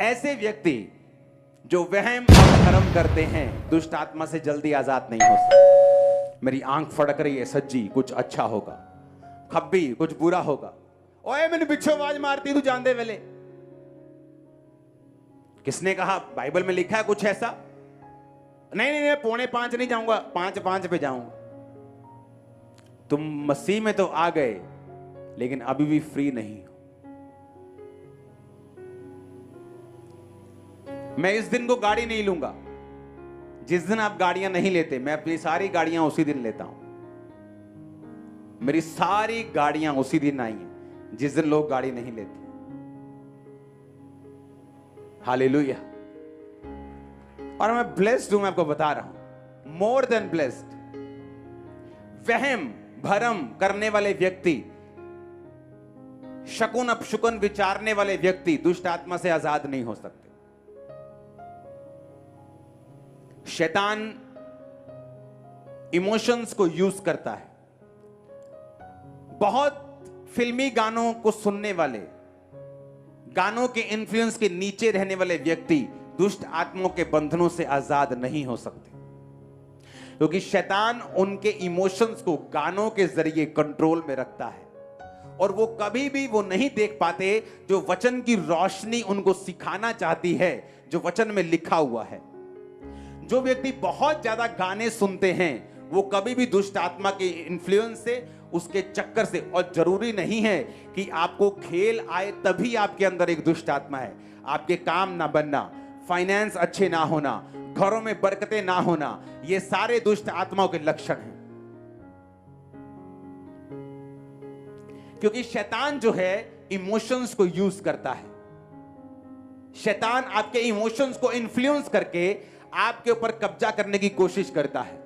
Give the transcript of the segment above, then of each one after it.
ऐसे व्यक्ति जो वहम और भरम करते हैं दुष्ट आत्मा से जल्दी आजाद नहीं हो सकते। मेरी आंख फड़क रही है सज्जी, कुछ अच्छा होगा, खब्बी कुछ बुरा होगा। ओए मैंने पिछो आवाज मारती तू जानते वेले। किसने कहा? बाइबल में लिखा है कुछ ऐसा? नहीं नहीं नहीं, 4:45 नहीं जाऊंगा, 5:05 पे जाऊंगा। तुम मसीह में तो आ गए लेकिन अभी भी फ्री नहीं हो। मैं इस दिन को गाड़ी नहीं लूंगा जिस दिन आप गाड़ियां नहीं लेते। मैं अपनी सारी गाड़ियां उसी दिन लेता हूं। मेरी सारी गाड़ियां उसी दिन आई हैं जिस दिन लोग गाड़ी नहीं लेते। हालेलुया। और मैं ब्लेस्ड हूं, मैं आपको बता रहा हूं, मोर देन ब्लेस्ड। वहम भरम करने वाले व्यक्ति, शकुन अपशकुन विचारने वाले व्यक्ति दुष्ट आत्मा से आजाद नहीं हो सकते। शैतान इमोशंस को यूज करता है। बहुत फिल्मी गानों को सुनने वाले, गानों के इन्फ्लुएंस के नीचे रहने वाले व्यक्ति दुष्ट आत्माओं के बंधनों से आजाद नहीं हो सकते, क्योंकि शैतान उनके इमोशंस को गानों के जरिए कंट्रोल में रखता है और वो कभी भी वो नहीं देख पाते जो वचन की रोशनी उनको सिखाना चाहती है, जो वचन में लिखा हुआ है। जो व्यक्ति बहुत ज्यादा गाने सुनते हैं वो कभी भी दुष्ट आत्मा के इन्फ्लुएंस से, उसके चक्कर से, और जरूरी नहीं है कि आपको खेल आए तभी आपके अंदर एक दुष्ट आत्मा है। आपके काम ना बनना, फाइनेंस अच्छे ना होना, घरों में बरकतें ना होना, ये सारे दुष्ट आत्माओं के लक्षण हैं। क्योंकि शैतान जो है इमोशंस को यूज करता है। शैतान आपके इमोशंस को इन्फ्लुएंस करके आपके ऊपर कब्जा करने की कोशिश करता है।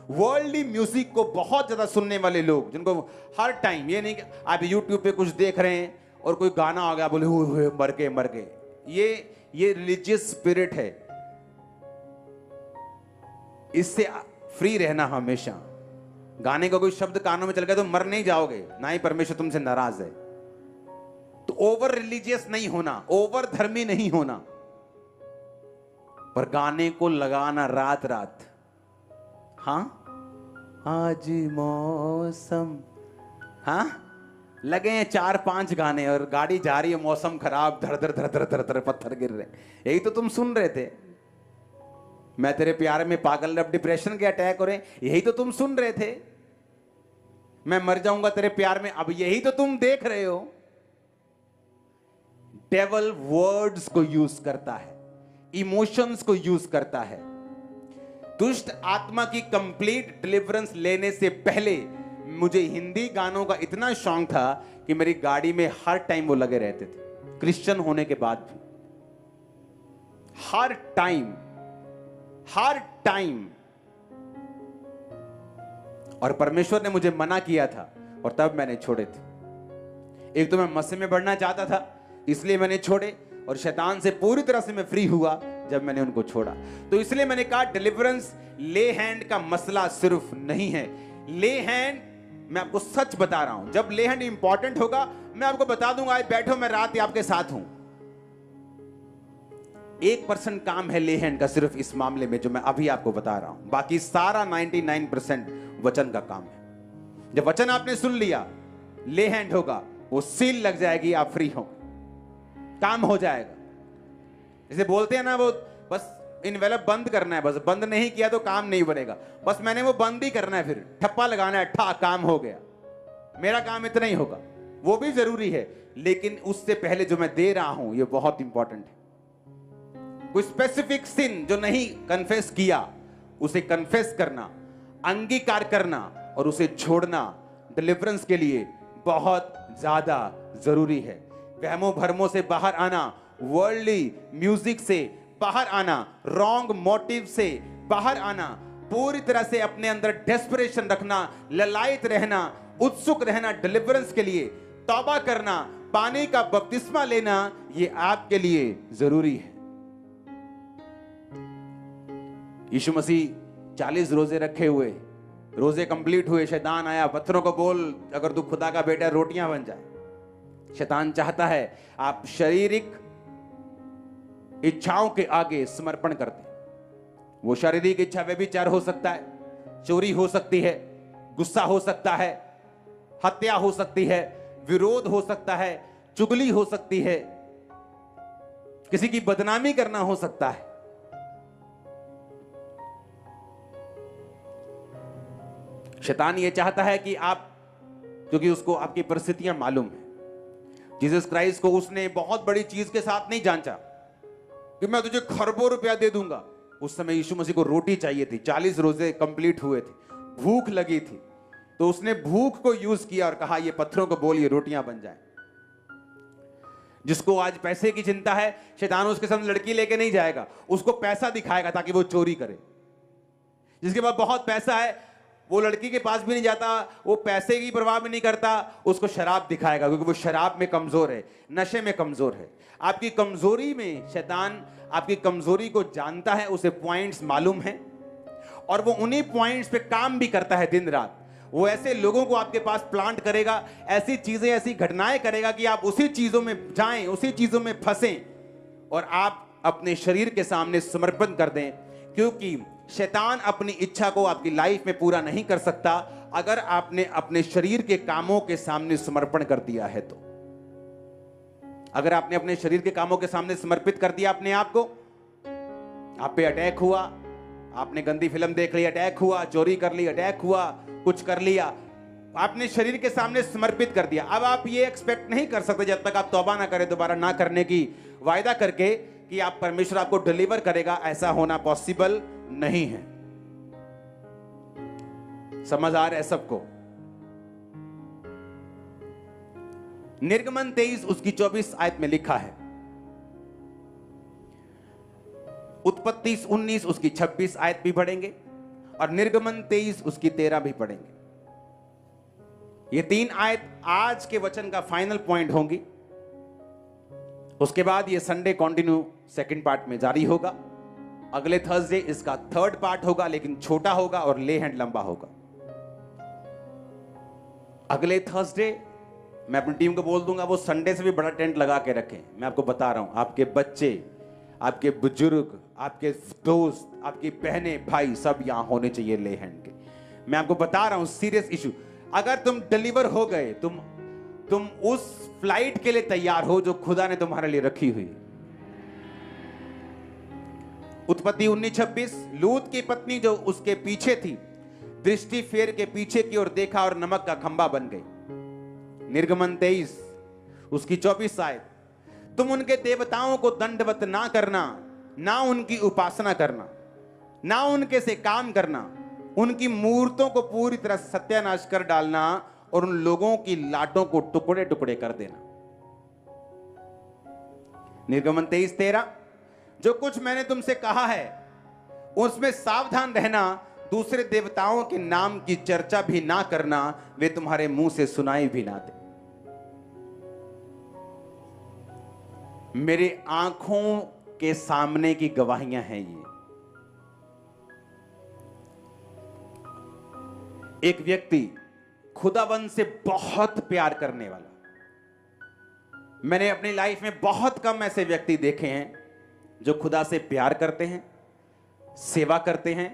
वर्ल्डली म्यूजिक को बहुत ज्यादा सुनने वाले लोग, जिनको हर टाइम, ये नहीं कि आप यूट्यूब पे कुछ देख रहे हैं और कोई गाना आ गया बोले हुए मर गए, ये रिलीजियस स्पिरिट है। इससे फ्री रहना हमेशा। गाने का कोई शब्द कानों में चल गया तो मर नहीं जाओगे, ना ही परमेश्वर तुमसे नाराज है। तो ओवर रिलीजियस नहीं होना, ओवर धर्मी नहीं होना, पर गाने को लगाना रात रात। हां, आज मौसम, हां, लगे हैं 4-5 गाने और गाड़ी जा रही है, मौसम खराब, धर धर धर धर धर धर पत्थर गिर रहे। यही तो तुम सुन रहे थे। मैं तेरे प्यार में पागल, अब डिप्रेशन के अटैक हो रहे, यही तो तुम सुन रहे थे। मैं मर जाऊंगा तेरे प्यार में, अब यही तो तुम देख रहे हो। डेविल वर्ड्स को यूज करता है, इमोशंस को यूज करता है। दुष्ट आत्मा की कंप्लीट डिलीवरेंस लेने से पहले मुझे हिंदी गानों का इतना शौक था कि मेरी गाड़ी में हर टाइम वो लगे रहते थे। क्रिश्चियन होने के बाद भी हर टाइम। और परमेश्वर ने मुझे मना किया था और तब मैंने छोड़े थे। एक तो मैं मसीह में बढ़ना चाहता था इसलिए मैंने छोड़े, और शैतान से पूरी तरह से मैं फ्री हुआ जब मैंने उनको छोड़ा। तो इसलिए मैंने कहा डिलीवरेंस ले हैंड का मसला सिर्फ नहीं है। ले हैंड, मैं आपको सच बता रहा हूं, जब ले हैंड इंपॉर्टेंट होगा मैं आपको बता दूंगा, आज बैठो मैं रात आपके साथ हूं। 1% काम है ले हैंड का सिर्फ इस मामले में जो मैं अभी आपको बता रहा हूं, बाकी सारा 99% वचन का काम है। जब वचन आपने सुन लिया, ले हैंड होगा, वो सील लग जाएगी, आप फ्री हो, काम हो जाएगा। जैसे बोलते हैं ना, वो बस इनवेलप बंद करना है, बस बंद नहीं किया तो काम नहीं बनेगा, बस मैंने वो बंद ही करना है, फिर ठप्पा लगाना है, ठा, काम हो गया। मेरा काम इतना ही होगा, वो भी जरूरी है, लेकिन उससे पहले जो मैं दे रहा हूं ये बहुत इंपॉर्टेंट है। कोई स्पेसिफिक सिन जो नहीं कन्फेस किया, उसे कन्फेस करना, अंगीकार करना और उसे छोड़ना डिलीवरेंस के लिए बहुत ज्यादा जरूरी है। वहमों भरमों से बाहर आना, वर्ल्डली म्यूजिक से बाहर आना, रॉन्ग मोटिव से बाहर आना, पूरी तरह से अपने अंदर डेस्परेशन रखना, ललायत रहना, उत्सुक रहना डिलीवरेंस के लिए, तौबा करना, पानी का बपतिस्मा लेना, ये आपके लिए जरूरी है। यीशु मसीह 40 रोजे रखे हुए, रोजे कंप्लीट हुए, शैतान आया, पत्थरों को बोल अगर तू खुदा का बेटा रोटियां बन जाए। शैतान चाहता है आप शारीरिक इच्छाओं के आगे समर्पण कर दें। वो शारीरिक इच्छा व्यभिचार हो सकता है, चोरी हो सकती है, गुस्सा हो सकता है, हत्या हो सकती है, विरोध हो सकता है, चुगली हो सकती है, किसी की बदनामी करना हो सकता है। शैतान ये चाहता है कि आप, क्योंकि उसको आपकी परिस्थितियां मालूम है, जीसस क्राइस्ट को उसने बहुत बड़ी चीज के साथ नहीं जांचा कि मैं तुझे खरबों रुपया दे दूंगा। उस समय यीशु मसीह को रोटी चाहिए थी, 40 रोजे कंप्लीट हुए थे, भूख लगी थी, तो उसने भूख को यूज किया और कहा ये पत्थरों को बोलिए रोटियां बन जाए। जिसको आज पैसे की चिंता है, शैतान उसके सामने लड़की लेके नहीं जाएगा, उसको पैसा दिखाएगा ताकि वो चोरी करे। जिसके पास बहुत पैसा है वो लड़की के पास भी नहीं जाता, वो पैसे की परवाह भी नहीं करता, उसको शराब दिखाएगा क्योंकि वो शराब में कमजोर है, नशे में कमजोर है। आपकी कमजोरी में शैतान आपकी कमजोरी को जानता है, उसे पॉइंट्स मालूम है और वो उन्हीं पॉइंट्स पे काम भी करता है दिन रात। वो ऐसे लोगों को आपके पास प्लांट करेगा, ऐसी चीजें, ऐसी घटनाएं करेगा कि आप उसी चीजों में जाएं, उसी चीजों में फंसें और आप अपने शरीर के सामने समर्पण कर दें, क्योंकि शैतान अपनी इच्छा को आपकी लाइफ में पूरा नहीं कर सकता अगर आपने अपने शरीर के कामों के सामने समर्पण कर दिया है। तो अगर आपने अपने शरीर के कामों के सामने समर्पित कर दिया अपने आप को, आप पे अटैक हुआ, आपने गंदी फिल्म देख ली, अटैक हुआ, चोरी कर ली, अटैक हुआ, कुछ कर लिया, आपने शरीर के सामने समर्पित कर दिया। अब आप ये एक्सपेक्ट नहीं कर सकते जब तक आप तौबा ना करें, दोबारा ना करने की वायदा करके, कि आप परमेश्वर आपको डिलीवर करेगा। ऐसा होना पॉसिबल नहीं है। समझ आ रहा है सबको? निर्गमन 23 उसकी 24 आयत में लिखा है, उत्पत्ति 19 उसकी 26 आयत भी पढ़ेंगे और निर्गमन 23 उसकी 13 भी पढ़ेंगे। ये 3 आयत आज के वचन का फाइनल पॉइंट होंगी। उसके बाद ये संडे कंटिन्यू सेकंड पार्ट में जारी होगा। अगले थर्सडे इसका थर्ड पार्ट होगा, लेकिन छोटा होगा और ले हैंड लंबा होगा। अगले थर्सडे मैं अपनी टीम को बोल दूंगा वो संडे से भी बड़ा टेंट लगा के रखें। मैं आपको बता रहा हूं, आपके बच्चे, आपके बुजुर्ग, आपके दोस्त, आपकी बहनें, भाई सब यहां होने चाहिए ले हैंड के। मैं आपको बता रहा हूं सीरियस इशू। अगर तुम डिलीवर हो गए, तुम उस फ्लाइट के लिए तैयार हो जो खुदा ने तुम्हारे लिए रखी हुई। उत्पत्ति 19:26, लूत की पत्नी जो उसके पीछे थी, दृष्टि फेर के पीछे की ओर देखा और नमक का खंबा बन गई। निर्गमन 23 उसकी 24 आयत, तुम उनके देवताओं को दंडवत ना करना, ना उनकी उपासना करना, ना उनके से काम करना, उनकी मूर्तों को पूरी तरह सत्यानाश कर डालना और उन लोगों की लाटों को टुकड़े टुकड़े कर देना। निर्गमन 23:13, जो कुछ मैंने तुमसे कहा है उसमें सावधान रहना, दूसरे देवताओं के नाम की चर्चा भी ना करना, वे तुम्हारे मुंह से सुनाई भी ना दे। मेरे आंखों के सामने की गवाहियां हैं ये। एक व्यक्ति खुदावन से बहुत प्यार करने वाला, मैंने अपनी लाइफ में बहुत कम ऐसे व्यक्ति देखे हैं जो खुदा से प्यार करते हैं, सेवा करते हैं,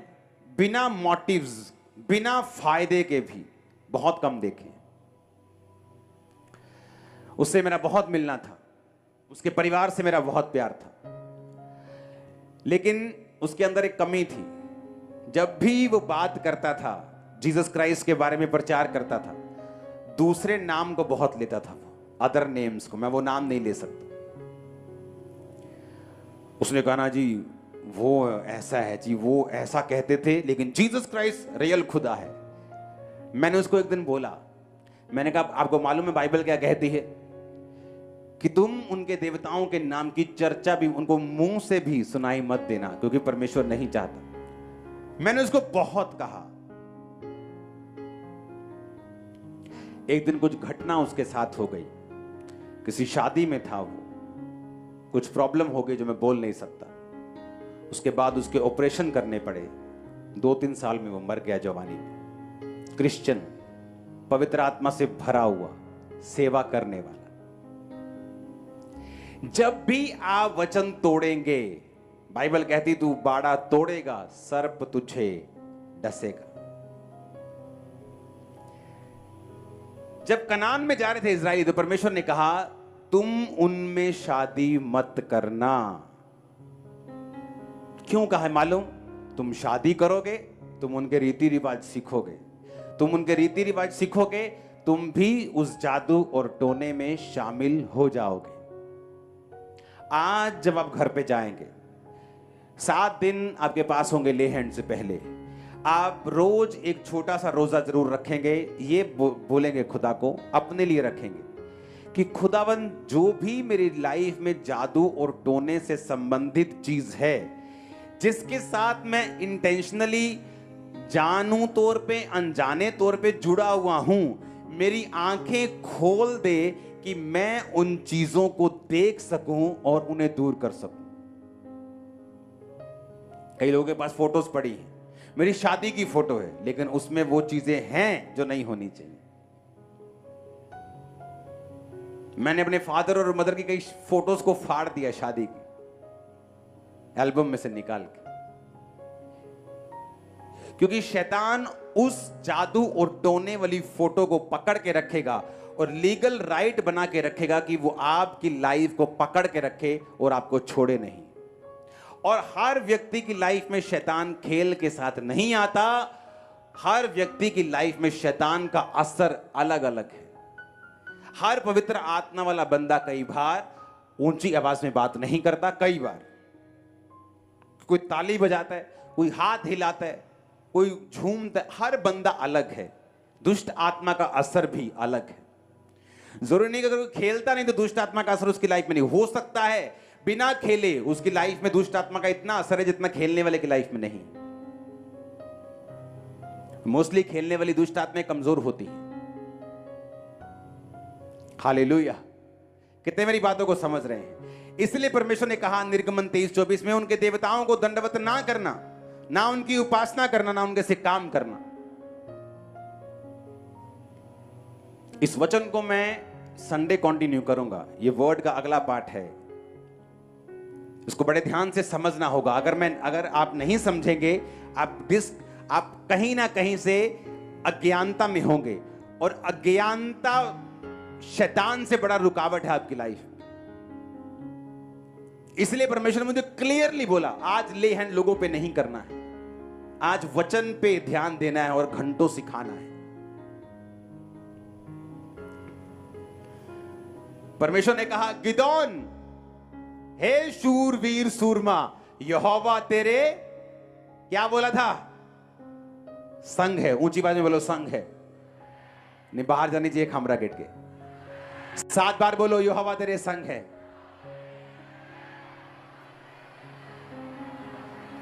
बिना मोटिव्स, बिना फायदे के भी बहुत कम देखे हैं। उससे मेरा बहुत मिलना था, उसके परिवार से मेरा बहुत प्यार था, लेकिन उसके अंदर एक कमी थी। जब भी वो बात करता था, जीसस क्राइस्ट के बारे में प्रचार करता था, दूसरे नाम को बहुत लेता था, अदर नेम्स को। मैं वो नाम नहीं ले सकता। उसने कहा ना जी वो ऐसा है जी, वो ऐसा कहते थे, लेकिन जीसस क्राइस्ट रियल खुदा है। मैंने उसको एक दिन बोला, मैंने कहा आपको मालूम है बाइबल क्या कहती है कि तुम उनके देवताओं के नाम की चर्चा भी उनको मुंह से भी सुनाई मत देना, क्योंकि परमेश्वर नहीं चाहता। मैंने उसको बहुत कहा। एक दिन कुछ घटना उसके साथ हो गई, किसी शादी में था वो, कुछ प्रॉब्लम हो गई जो मैं बोल नहीं सकता। उसके बाद उसके ऑपरेशन करने पड़े। 2-3 साल में वो मर गया जवानी में। क्रिश्चियन, पवित्र आत्मा से भरा हुआ, सेवा करने वाला। जब भी आप वचन तोड़ेंगे, बाइबल कहती तू बाड़ा तोड़ेगा सर्प तुझे डसेगा। जब कनान में जा रहे थे इजराइली, तो परमेश्वर ने कहा तुम उनमें शादी मत करना। क्यों कहा है मालूम? तुम शादी करोगे, तुम उनके रीति रिवाज सीखोगे, तुम उनके रीति रिवाज सीखोगे, तुम भी उस जादू और टोने में शामिल हो जाओगे। आज जब आप घर पे जाएंगे, 7 दिन आपके पास होंगे ले हैंड से पहले, आप रोज एक छोटा सा रोजा जरूर रखेंगे। ये बोलेंगे खुदा को, अपने लिए रखेंगे कि खुदावन जो भी मेरी लाइफ में जादू और टोने से संबंधित चीज है, जिसके साथ मैं इंटेंशनली जानू तौर पे अनजाने तौर पे जुड़ा हुआ हूं, मेरी आंखें खोल दे कि मैं उन चीजों को देख सकूं और उन्हें दूर कर सकूं। कई लोगों के पास फोटोज पड़ी हैं, मेरी शादी की फोटो है, लेकिन उसमें वो चीजें हैं जो नहीं होनी चाहिए। मैंने अपने फादर और मदर की कई फोटोज को फाड़ दिया शादी की, एल्बम में से निकाल के, क्योंकि शैतान उस जादू और टोने वाली फोटो को पकड़ के रखेगा और लीगल राइट बना के रखेगा कि वो आपकी लाइफ को पकड़ के रखे और आपको छोड़े नहीं। और हर व्यक्ति की लाइफ में शैतान खेल के साथ नहीं आता। हर व्यक्ति की लाइफ में शैतान का असर अलग अलग है। हर पवित्र आत्मा वाला बंदा कई बार ऊंची आवाज में बात नहीं करता, कई बार कोई ताली बजाता है, कोई हाथ हिलाता है, कोई झूमता है। हर बंदा अलग है। दुष्ट आत्मा का असर भी अलग है। जरूरी नहीं कि अगर कोई खेलता नहीं तो दुष्ट आत्मा का असर उसकी लाइफ में नहीं हो सकता है। बिना खेले उसकी लाइफ में दुष्ट आत्मा का इतना असर है जितना खेलने वाले की लाइफ में नहीं। मोस्टली खेलने वाली दुष्ट आत्माएं कमजोर होती है। हालेलुया। कितने मेरी बातों को समझ रहे हैं? इसलिए परमेश्वर ने कहा निर्गमन 23:24 में, उनके देवताओं को दंडवत ना करना, ना उनकी उपासना करना, ना उनके से काम करना। इस वचन को मैं संडे कंटिन्यू करूंगा। ये वर्ड का अगला पार्ट है, इसको बड़े ध्यान से समझना होगा। अगर आप नहीं समझेंगे, आप कहीं ना कहीं से अज्ञानता में होंगे, और अज्ञानता शैतान से बड़ा रुकावट है आपकी लाइफ में। इसलिए परमेश्वर ने मुझे क्लियरली बोला, आज ले हैंड लोगों पे नहीं करना है, आज वचन पे ध्यान देना है और घंटों सिखाना है। परमेश्वर ने कहा, गिदोन, हे शूरवीर सूरमा, यहोवा तेरे, क्या बोला था? संग है। ऊंची आवाज में बोलो, संग है। नहीं, बाहर जानी चाहिए खामरा गेट के। 7 बार बोलो, यहोवा तेरे संग है।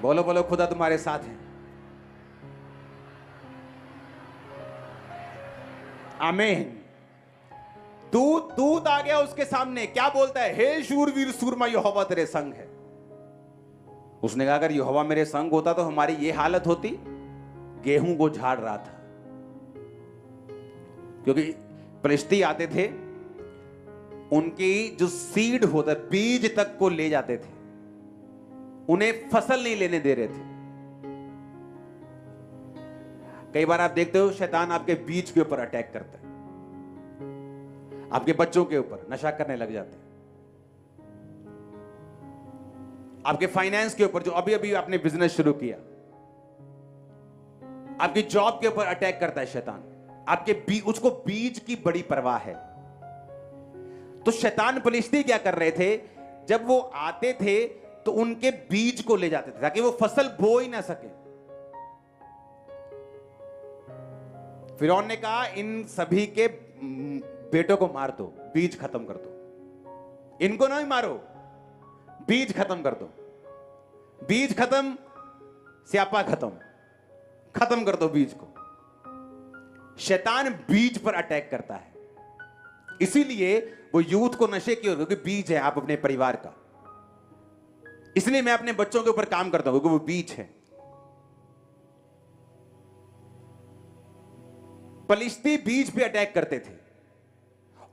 बोलो बोलो, खुदा तुम्हारे साथ है। आमीन। दूत आ गया उसके सामने, क्या बोलता है? हे शूरवीर सूरमा, यहोवा तेरे संग है। उसने कहा, अगर यहोवा मेरे संग होता तो हमारी ये हालत होती? गेहूं को झाड़ रहा था, क्योंकि फलिश्ती आते थे, उनकी जो सीड होता है, बीज तक को ले जाते थे, उन्हें फसल नहीं लेने दे रहे थे। कई बार आप देखते हो शैतान आपके बीज के ऊपर अटैक करता है, आपके बच्चों के ऊपर नशा करने लग जाते हैं, आपके फाइनेंस के ऊपर, जो अभी अभी आपने बिजनेस शुरू किया, आपकी जॉब के ऊपर अटैक करता है शैतान। उसको बीज की बड़ी परवाह है। तो शैतान फलिश्ती क्या कर रहे थे? जब वो आते थे तो उनके बीज को ले जाते थे ताकि वो फसल बो ही ना सके। फिरौन ने कहा, इन सभी के बेटों को मार दो, बीज खत्म कर दो। इनको नहीं मारो, बीज खत्म कर दो। बीज खत्म, स्यापा खत्म, खत्म कर दो बीज को। शैतान बीज पर अटैक करता है, इसीलिए वो यूथ को नशे की ओर, क्योंकि बीज है आप अपने परिवार का। इसलिए मैं अपने बच्चों के ऊपर काम करता हूं, क्योंकि वो बीज है। फलिश्ती बीज पे अटैक करते थे,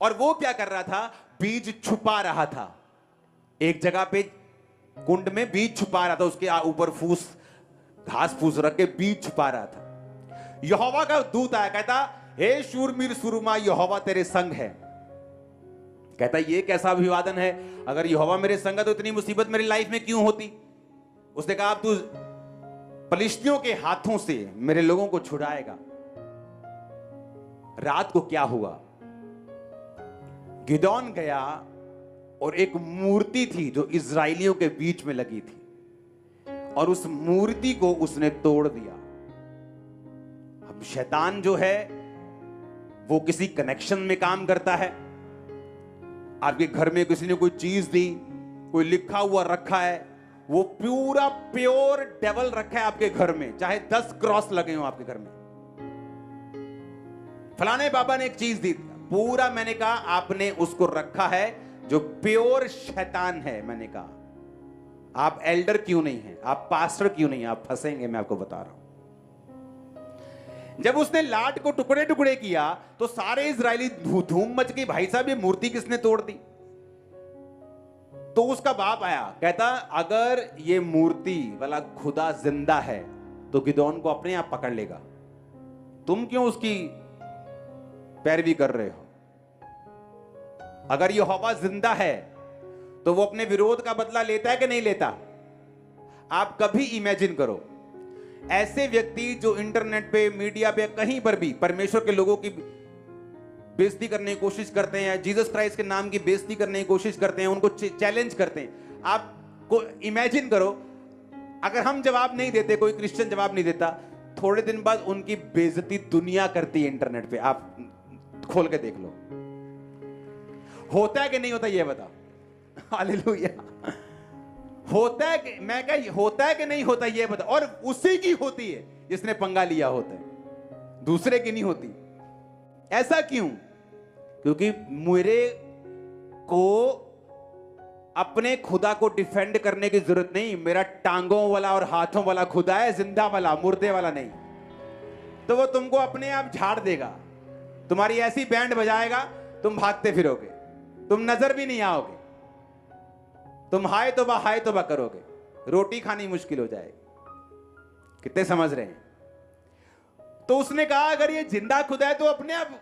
और वो क्या कर रहा था? बीज छुपा रहा था। एक जगह पे कुंड में बीज छुपा रहा था, उसके ऊपर फूस घास फूस रख के बीज छुपा रहा था। यहोवा का दूत आया, कहता हे शूरवीर सूरमा, यहोवा तेरे संग है। कहता ये कैसा अभिवादन है, अगर यहोवा मेरे संग है तो इतनी मुसीबत मेरी लाइफ में क्यों होती। उसने कहा अब तू पलिश्तियों के हाथों से मेरे लोगों को छुड़ाएगा। रात को क्या हुआ, गिदोन गया और एक मूर्ति थी जो इजराइलियों के बीच में लगी थी, और उस मूर्ति को उसने तोड़ दिया। अब शैतान जो है वो किसी कनेक्शन में काम करता है। आपके घर में किसी ने कोई चीज दी, कोई लिखा हुआ रखा है, वो पूरा प्योर डेवल रखा है आपके घर में, चाहे 10 क्रॉस लगे हो आपके घर में। फलाने बाबा ने एक चीज दी, पूरा मैंने कहा आपने उसको रखा है जो प्योर शैतान है। मैंने कहा आप एल्डर क्यों नहीं है, आप पास्टर क्यों नहीं है, आप फंसेंगे, मैं आपको बता रहा हूं। जब उसने लाट को टुकड़े टुकड़े किया तो सारे इजरायली धूम मच गई, भाई साहब ये मूर्ति किसने तोड़ दी। तो उसका बाप आया, कहता अगर ये मूर्ति वाला खुदा जिंदा है तो गिदोन को अपने आप पकड़ लेगा, तुम क्यों उसकी पैरवी कर रहे हो। अगर यहोवा जिंदा है तो वो अपने विरोध का बदला लेता है कि नहीं लेता। आप कभी इमेजिन करो, ऐसे व्यक्ति जो इंटरनेट पे, मीडिया पे, कहीं पर भी परमेश्वर के लोगों की बेइज्जती करने की कोशिश करते हैं, जीसस क्राइस्ट के नाम की बेइज्जती करने की कोशिश करते हैं, उनको चैलेंज करते हैं। आपको इमेजिन करो, अगर हम जवाब नहीं देते, कोई क्रिश्चियन जवाब नहीं देता, थोड़े दिन बाद उनकी बेइज्जती दुनिया करती है इंटरनेट पे। आप खोल के देख लो, होता है कि नहीं होता ये बता। हालेलुया। होता है कि, मैं क्या होता है कि नहीं होता ये बता। और उसी की होती है जिसने पंगा लिया होता है, दूसरे की नहीं होती। ऐसा क्यों? क्योंकि मेरे को अपने खुदा को डिफेंड करने की जरूरत नहीं। मेरा टांगों वाला और हाथों वाला खुदा है, जिंदा वाला, मुर्दे वाला नहीं। तो वो तुमको अपने आप झाड़ देगा, तुम्हारी ऐसी बैंड बजाएगा तुम भागते फिरोगे, तुम नजर भी नहीं आओगे, तुम हाय तोबा करोगे, रोटी खानी मुश्किल हो जाएगी। कितने समझ रहे हैं? तो उसने कहा अगर ये जिंदा खुदा है तो अपने आप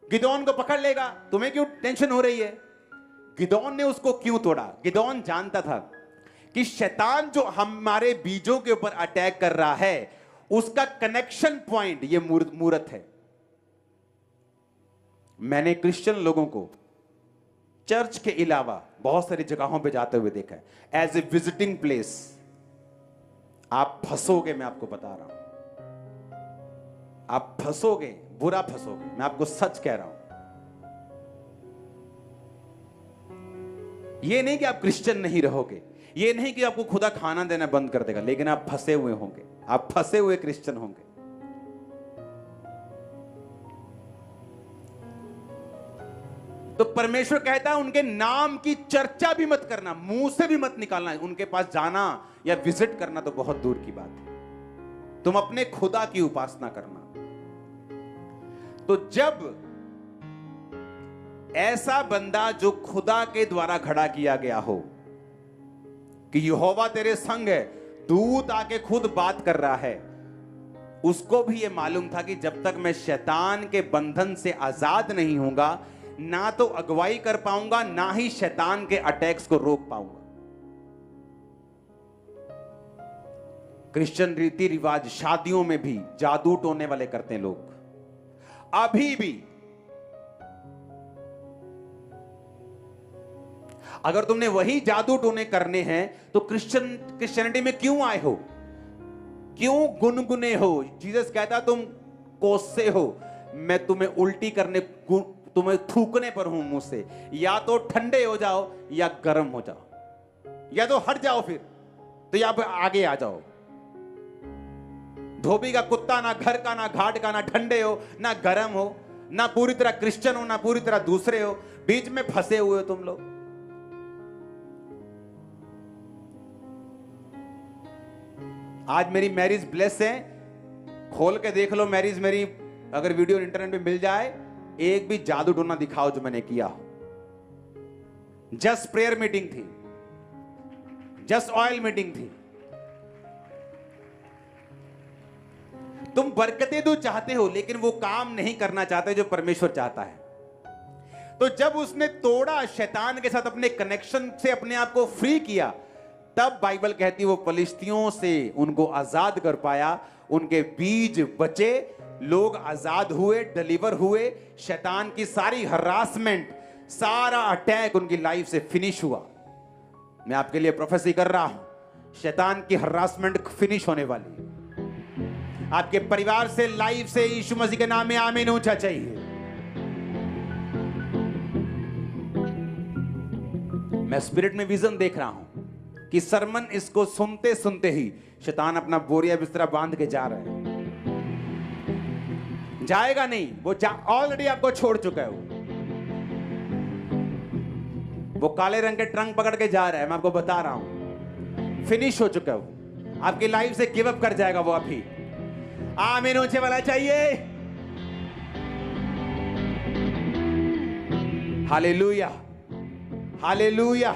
गिदोन को पकड़ लेगा, तुम्हें क्यों टेंशन हो रही है। गिदोन ने उसको क्यों तोड़ा? गिदोन जानता था कि शैतान जो हमारे बीजों के ऊपर अटैक कर रहा है, उसका कनेक्शन पॉइंट ये मूरत है। मैंने क्रिश्चियन लोगों को चर्च के अलावा बहुत सारी जगहों पे जाते हुए देखा है, एज ए विजिटिंग प्लेस। आप फंसोगे, मैं आपको बता रहा हूं, आप फंसोगे, बुरा फंसोगे, मैं आपको सच कह रहा हूं। ये नहीं कि आप क्रिश्चियन नहीं रहोगे, ये नहीं कि आपको खुदा खाना देना बंद कर देगा, लेकिन आप फंसे हुए होंगे, आप फंसे हुए क्रिश्चियन होंगे। तो परमेश्वर कहता है उनके नाम की चर्चा भी मत करना, मुंह से भी मत निकालना। उनके पास जाना या विजिट करना तो बहुत दूर की बात है। तुम अपने खुदा की उपासना करना। तो जब ऐसा बंदा जो खुदा के द्वारा खड़ा किया गया हो कि यहोवा तेरे संग है, दूत आके खुद बात कर रहा है, उसको भी यह मालूम था कि जब तक मैं शैतान के बंधन से आजाद नहीं होऊंगा, ना तो अगुवाई कर पाऊंगा, ना ही शैतान के अटैक्स को रोक पाऊंगा। क्रिश्चियन रीति रिवाज, शादियों में भी जादू टोने वाले करते हैं लोग अभी भी। अगर तुमने वही जादू टोने करने हैं तो क्रिश्चियनिटी में क्यों आए हो, क्यों गुनगुने हो? जीसस कहता तुम कोसे हो, मैं तुम्हें उल्टी करने, तुम्हें थूकने पर हूं मुंह से। या तो ठंडे हो जाओ या गर्म हो जाओ, या तो हट जाओ फिर, तो या आगे आ जाओ। धोबी का कुत्ता, ना घर का, ना घाट का, ना ठंडे हो ना गर्म हो, ना पूरी तरह क्रिश्चियन हो ना पूरी तरह दूसरे हो, बीच में फंसे हुए हो तुम लोग। आज मेरी मैरिज ब्लेस है, खोल के देख लो मैरिज मेरी, अगर वीडियो इंटरनेट पे मिल जाए, एक भी जादू टोना दिखाओ जो मैंने किया हो। जस्ट प्रेयर मीटिंग थी, जस्ट ऑयल मीटिंग थी। तुम बरकतें तो चाहते हो, लेकिन वो काम नहीं करना चाहते जो परमेश्वर चाहता है। तो जब उसने तोड़ा, शैतान के साथ अपने कनेक्शन से अपने आप को फ्री किया, तब बाइबल कहती है वो फलिश्तियों से उनको आजाद कर पाया। उनके बीज बचे, लोग आजाद हुए, डिलीवर हुए। शैतान की सारी हरासमेंट, सारा अटैक उनकी लाइफ से फिनिश हुआ। मैं आपके लिए प्रोफेसी कर रहा हूं, शैतान की हरासमेंट फिनिश होने वाली है। आपके परिवार से, लाइफ से यीशु मसीह के नाम में आमीन ऊंचा चाहिए। मैं स्पिरिट में विजन देख रहा हूं कि सरमन इसको सुनते सुनते ही शैतान अपना बोरिया बिस्तरा बांध के जा रहा है। जाएगा नहीं, वो ऑलरेडी आपको छोड़ चुका है। वो काले रंग के ट्रंक पकड़ के जा रहा है। मैं आपको बता रहा हूं, फिनिश हो चुका है वो। आपकी लाइफ से गिव अप कर जाएगा वो अभी। आमीन ऊंचे वाला चाहिए। Hallelujah, hallelujah.